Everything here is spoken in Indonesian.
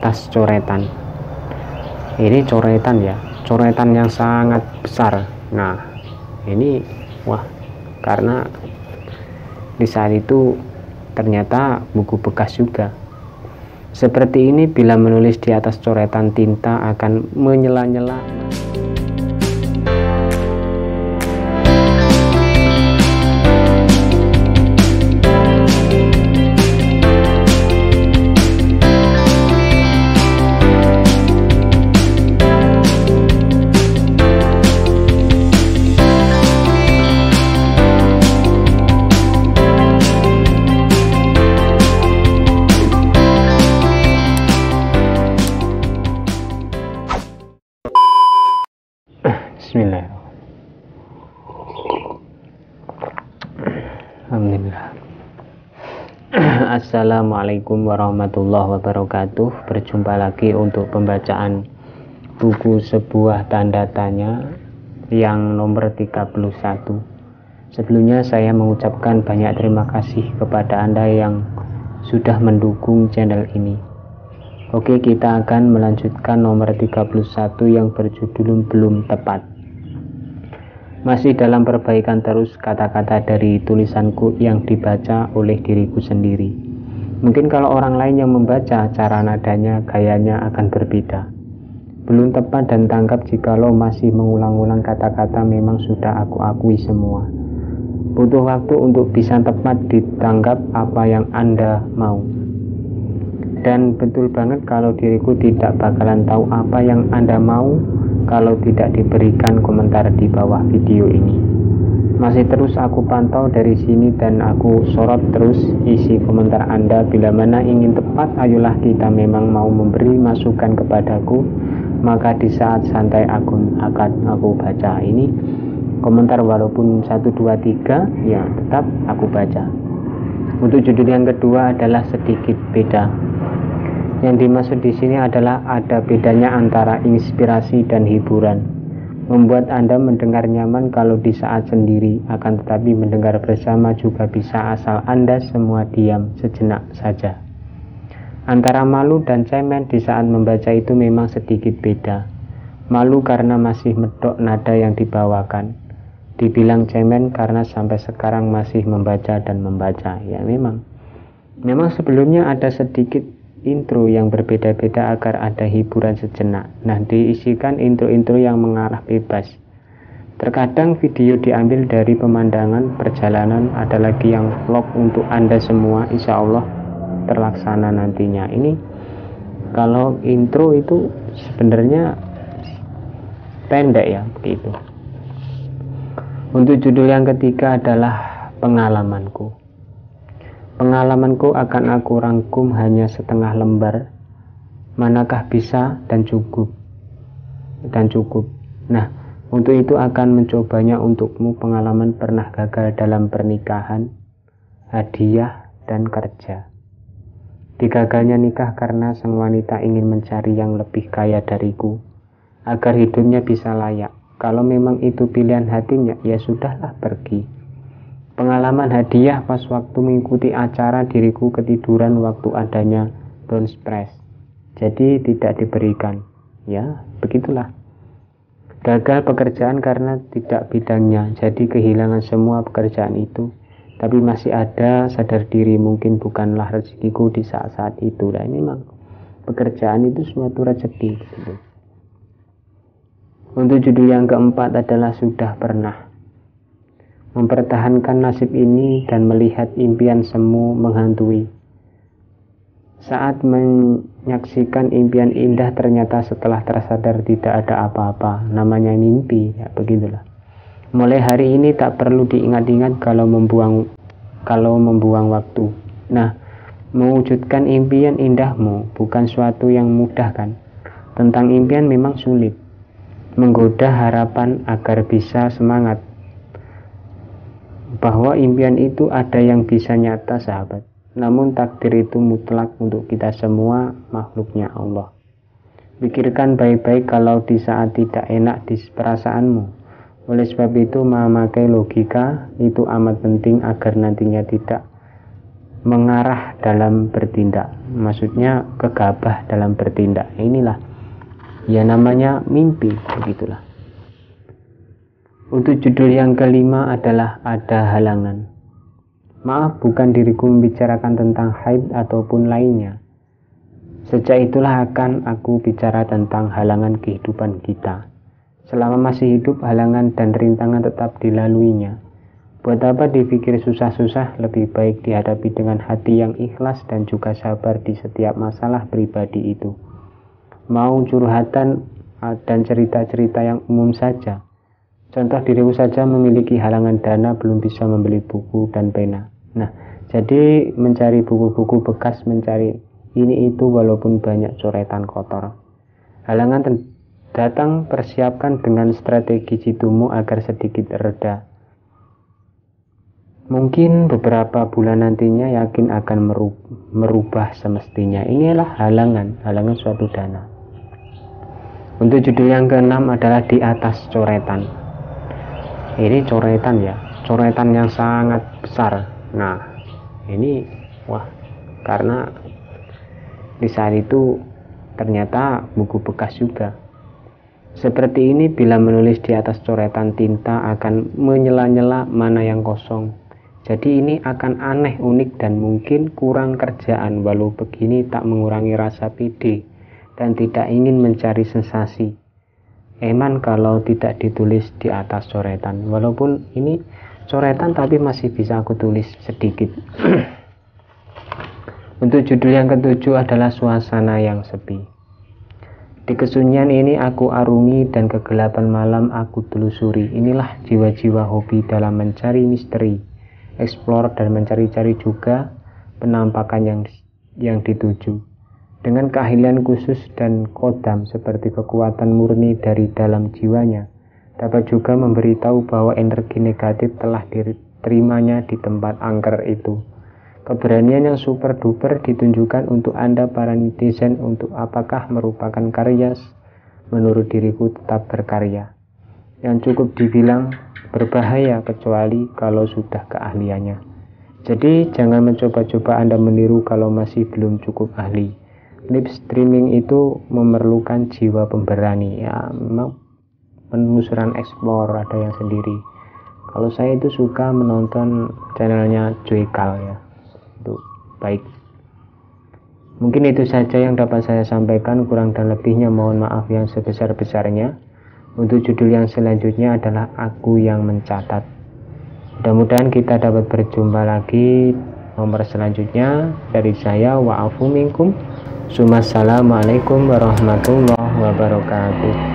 tas coretan. Ini coretan ya, coretan yang sangat besar. Nah ini wah, karena di saat itu ternyata buku bekas juga. Seperti ini bila menulis di atas coretan tinta akan menyela-nyela. Bismillah. Alhamdulillah. Assalamualaikum warahmatullahi wabarakatuh. Berjumpa lagi untuk pembacaan buku Sebuah Tanda Tanya yang nomor 31. Sebelumnya saya mengucapkan banyak terima kasih kepada Anda yang sudah mendukung channel ini. Oke, kita akan melanjutkan nomor 31 yang berjudul Belum Tepat. Masih dalam perbaikan terus kata-kata dari tulisanku yang dibaca oleh diriku sendiri. Mungkin kalau orang lain yang membaca, cara nadanya, gayanya akan berbeda. Belum tepat dan tangkap jikalau masih mengulang-ulang kata-kata memang sudah aku akui semua. Butuh waktu untuk bisa tepat ditangkap apa yang Anda mau. Dan betul banget kalau diriku tidak bakalan tahu apa yang Anda mau kalau tidak diberikan komentar di bawah video ini. Masih terus aku pantau dari sini dan aku sorot terus isi komentar Anda. Bila mana ingin tepat, ayolah kita memang mau memberi masukan kepadaku, maka di saat santai akan aku baca ini komentar, walaupun 1, 2, 3 ya tetap aku baca. Untuk judul yang kedua adalah sedikit beda. Yang dimaksud di sini adalah ada bedanya antara inspirasi dan hiburan. Membuat Anda mendengar nyaman kalau di saat sendiri, akan tetapi mendengar bersama juga bisa asal Anda semua diam sejenak saja. Antara malu dan cemen di saat membaca itu memang sedikit beda. Malu karena masih medok nada yang dibawakan. Dibilang cemen karena sampai sekarang masih membaca dan membaca. Ya memang sebelumnya ada sedikit intro yang berbeda-beda agar ada hiburan sejenak. Nah, diisikan intro-intro yang mengarah bebas. Terkadang video diambil dari pemandangan perjalanan, ada lagi yang vlog untuk Anda semua, insya Allah terlaksana nantinya. Ini kalau intro itu sebenarnya pendek ya, begitu. Untuk judul yang ketiga adalah pengalamanku. Pengalamanku akan aku rangkum hanya setengah lembar. Manakah bisa dan cukup. Nah, untuk itu akan mencobanya untukmu. Pengalaman pernah gagal dalam pernikahan, hadiah, dan kerja. Digagalnya nikah karena sang wanita ingin mencari yang lebih kaya dariku, agar hidupnya bisa layak. Kalau memang itu pilihan hatinya, ya sudahlah, pergi. Pengalaman hadiah pas waktu mengikuti acara, diriku ketiduran waktu adanya downstairs, jadi tidak diberikan. Ya begitulah. Gagal pekerjaan karena tidak bidangnya, jadi kehilangan semua pekerjaan itu. Tapi masih ada sadar diri, mungkin bukanlah rezekiku di saat-saat itu. Dan memang pekerjaan itu suatu rezeki. Untuk judul yang keempat adalah sudah pernah. Mempertahankan nasib ini dan melihat impian semu menghantui. Saat menyaksikan impian indah, ternyata setelah tersadar tidak ada apa-apa. Namanya mimpi, ya begitulah. Mulai hari ini tak perlu diingat-ingat kalau membuang waktu. Nah, mewujudkan impian indahmu bukan suatu yang mudah kan? Tentang impian memang sulit. Menggoda harapan agar bisa semangat. Bahwa impian itu ada yang bisa nyata, sahabat. Namun takdir itu mutlak untuk kita semua, makhluknya Allah. Pikirkan baik-baik kalau di saat tidak enak di perasaanmu. Oleh sebab itu memakai logika itu amat penting agar nantinya tidak mengarah dalam bertindak, maksudnya gegabah dalam bertindak. Inilah ya namanya mimpi, begitulah. Untuk judul yang kelima adalah ada halangan. Maaf, bukan diriku membicarakan tentang haid ataupun lainnya. Sejak itulah akan aku bicara tentang halangan kehidupan kita. Selama masih hidup, halangan dan rintangan tetap dilaluinya. Buat apa dipikir susah-susah, lebih baik dihadapi dengan hati yang ikhlas dan juga sabar di setiap masalah pribadi itu. Mau curhatan dan cerita-cerita yang umum saja. Contoh diriku saja memiliki halangan dana, belum bisa membeli buku dan pena. Nah, jadi mencari buku-buku bekas, mencari ini itu walaupun banyak coretan kotor. Halangan datang, persiapkan dengan strategi jidumu agar sedikit reda. Mungkin beberapa bulan nantinya yakin akan merubah semestinya. Inilah halangan suatu dana. Untuk judul yang keenam adalah di atas coretan. Ini coretan ya, coretan yang sangat besar. Nah, ini karena di saat itu ternyata buku bekas juga. Seperti ini, bila menulis di atas coretan, tinta akan menyela-nyela mana yang kosong. Jadi ini akan aneh, unik, dan mungkin kurang kerjaan. Walau begini tak mengurangi rasa pede dan tidak ingin mencari sensasi. Eman kalau tidak ditulis di atas coretan. Walaupun ini coretan tapi masih bisa aku tulis sedikit. Untuk judul yang ketujuh adalah suasana yang sepi. Di kesunyian ini aku arungi dan kegelapan malam aku telusuri. Inilah jiwa-jiwa hobi dalam mencari misteri, explore dan mencari-cari juga penampakan yang dituju. Dengan keahlian khusus dan kodam seperti kekuatan murni dari dalam jiwanya, dapat juga memberitahu bahwa energi negatif telah diterimanya di tempat angker itu. Keberanian yang super duper ditunjukkan untuk Anda para netizen untuk apakah merupakan karya. Menurut diriku tetap berkarya. Yang cukup dibilang berbahaya kecuali kalau sudah keahliannya. Jadi jangan mencoba-coba Anda meniru kalau masih belum cukup ahli. Live streaming itu memerlukan jiwa pemberani ya, memang penelusuran explore ada yang sendiri. Kalau saya itu suka menonton channelnya Joykal ya, itu baik. Mungkin itu saja yang dapat saya sampaikan, kurang dan lebihnya mohon maaf yang sebesar-besarnya. Untuk judul yang selanjutnya adalah Aku Yang Mencatat. Mudah-mudahan kita dapat berjumpa lagi nomor selanjutnya. Dari saya, wa'afu minkum. Assalamualaikum warahmatullahi wabarakatuh.